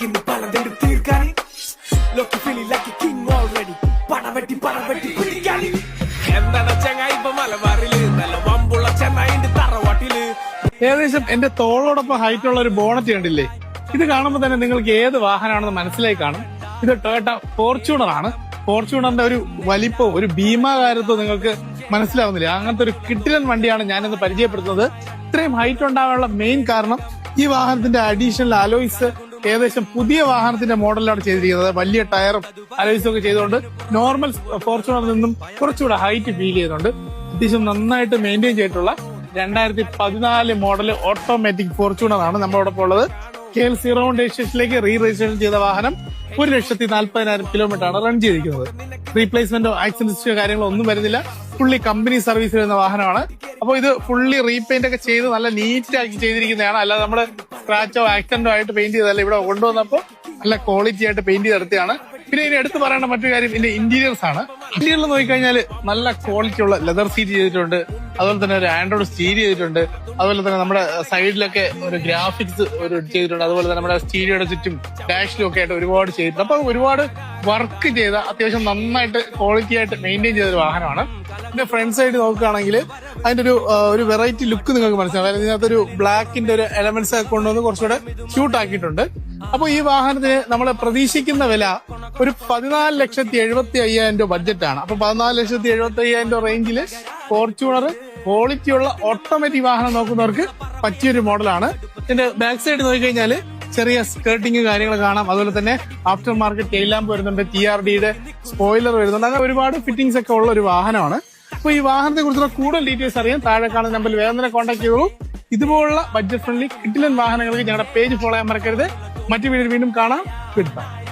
എനിക്കിന്ന് പലതെടുത്ത് തീർക്കാൻ ലോക്കി feeling like a king already പടവെട്ടി പിടിക്കാൻ എന്താണ് ചങ്ങായി ഇപ്പൊ മലബാറില് നല്ല വമ്പുള്ള ചെന്നൈന്റെ തറവാട്ടില്. ഏകദേശം എന്റെ തോളോടൊപ്പം ഹൈറ്റ് ഉള്ള ഒരു ബോണറ്റ് കണ്ടില്ലേ? ഇത് കാണുമ്പോൾ തന്നെ നിങ്ങൾക്ക് ഏത് വാഹനമാണെന്ന് മനസ്സിലായി കാണും. ഇത് ടൊയോട്ട ഫോർച്യൂണർ ആണ്. ഫോർച്യൂണറിന്റെ ഒരു വലിപ്പവും ഒരു ഭീമാകാരത്വം നിങ്ങൾക്ക് മനസ്സിലാവുന്നില്ല. അങ്ങനത്തെ ഒരു കിടിലൻ വണ്ടിയാണ് ഞാനിന്ന് പരിചയപ്പെടുത്തുന്നത്. ഇത്രയും ഹൈറ്റ് ഉണ്ടാകാനുള്ള മെയിൻ കാരണം ഈ വാഹനത്തിന്റെ അഡീഷണൽ അലോയ്സ് ഏകദേശം പുതിയ വാഹനത്തിന്റെ മോഡലാണ് ചെയ്തിരിക്കുന്നത്. വലിയ ടയറും അലോയ്സും ഒക്കെ ചെയ്തുകൊണ്ട് നോർമൽ ഫോർച്യൂണറിൽ നിന്നും കുറച്ചുകൂടെ ഹൈറ്റ് ഫീൽ ചെയ്യുന്നുണ്ട്. അത്യാവശ്യം നന്നായിട്ട് മെയിൻറ്റെയിൻ ചെയ്തിട്ടുള്ള 2014 മോഡൽ ഓട്ടോമാറ്റിക് ഫോർച്യൂണർ ആണ് നമ്മളോടൊപ്പം ഉള്ളത്. KL 0 രജിസ്ട്രേഷനിലേക്ക് രജിസ്ട്രേഷൻ ചെയ്ത വാഹനം 1,40,000 കിലോമീറ്റർ ആണ് റൺ ചെയ്തിരിക്കുന്നത്. റീപ്ലേസ്മെന്റോ ആക്സിഡന്റോ കാര്യങ്ങളോ ഒന്നും വരുന്നില്ല. ഫുള്ളി കമ്പനി സർവീസ് വരുന്ന വാഹനമാണ്. അപ്പോൾ ഇത് ഫുള്ളി റീപെയിന്റ് ഒക്കെ ചെയ്ത് നല്ല നീറ്റ് ആക്കി ചെയ്തിരിക്കുന്നതാണ്. അല്ലാതെ നമ്മള് സ്ക്രാച്ചോ ആക്സിഡന്റോ ആയിട്ട് പെയിന്റ് ചെയ്തല്ല. ഇവിടെ കൊണ്ടുവന്നപ്പോൾ നല്ല ക്വാളിറ്റി ആയിട്ട് പെയിന്റ് ചെയ്തെടുത്തതാണ്. പിന്നെ ഇനി എടുത്ത് പറയേണ്ട മറ്റൊരു കാര്യം ഇതിന്റെ ഇന്റീരിയേഴ്സ് ആണ്. ഇന്റീരിയറിൽ നോക്കിക്കഴിഞ്ഞാൽ നല്ല ക്വാളിറ്റി ഉള്ള ലെതർ സീറ്റ് ചെയ്തിട്ടുണ്ട്. അതുപോലെ തന്നെ ഒരു ആൻഡ്രോയിഡ് സ്റ്റീരിയോ ചെയ്തിട്ടുണ്ട്. അതുപോലെ തന്നെ നമ്മുടെ സൈഡിലൊക്കെ ഒരു ഗ്രാഫിക്സ് ഒരു ചെയ്തിട്ടുണ്ട്. അതുപോലെ തന്നെ നമ്മുടെ സ്റ്റീരിയോയുടെ ചുറ്റും ഡാഷിലും ഒക്കെ ആയിട്ട് ഒരുപാട് ചെയ്തിട്ടുണ്ട്. അപ്പൊ ഒരുപാട് വർക്ക് ചെയ്ത അത്യാവശ്യം നന്നായിട്ട് ക്വാളിറ്റി ആയിട്ട് മെയിൻറ്റെയിൻ ചെയ്ത ഒരു വാഹനമാണ്. പിന്നെ ഫ്രണ്ട് സൈഡ് നോക്കുകയാണെങ്കിൽ അതിന്റെ ഒരു വെറൈറ്റി ലുക്ക് നിങ്ങൾക്ക് മനസ്സിലാവും. അതായത് ഇതിനകത്തൊരു ബ്ലാക്കിന്റെ ഒരു എലമെന്റ്സ് ഒക്കെ കൊണ്ടുവന്ന് കുറച്ചുകൂടെ ക്യൂട്ട് ആക്കിയിട്ടുണ്ട്. അപ്പൊ ഈ വാഹനത്തിന് നമ്മൾ പ്രതീക്ഷിക്കുന്ന വില ഒരു 14,75,000 രൂപ ബഡ്ജറ്റാണ്. അപ്പൊ 14,75,000 രൂപ റേഞ്ചിൽ ഫോർച്യൂണർ ക്വാളിറ്റിയുള്ള ഓട്ടോമാറ്റിക് വാഹനം നോക്കുന്നവർക്ക് പറ്റിയൊരു മോഡലാണ്. ഇതിന്റെ ബാക്ക് സൈഡ് നോക്കിക്കഴിഞ്ഞാൽ ചെറിയ സ്കേർട്ടിങ് കാര്യങ്ങൾ കാണാം. അതുപോലെ തന്നെ ആഫ്റ്റർ മാർക്കറ്റ് ടെയിൽ ലാമ്പ് വരുന്നുണ്ട്. TRDയുടെ സ്പോയിലർ വരുന്നുണ്ട്. അങ്ങനെ ഒരുപാട് ഫിറ്റിംഗ്സ് ഒക്കെ ഉള്ള ഒരു വാഹനമാണ്. അപ്പൊ ഈ വാഹനത്തെ കുറിച്ചുള്ള കൂടുതൽ ഡീറ്റെയിൽസ് അറിയാൻ താഴെ കാണുന്ന നമ്പറിൽ വേഗം തന്നെ കോൺടാക്ട് ചെയ്തോളൂ. ഇതുപോലുള്ള ബഡ്ജറ്റ് ഫ്രണ്ട്ലി കിടിലൻ വാഹനങ്ങൾക്ക് ഞങ്ങളുടെ പേജ് ഫോളോ ചെയ്യാൻ മറക്കരുത്. മറ്റു വീഡിയോ വീണ്ടും കാണാം. Good bye.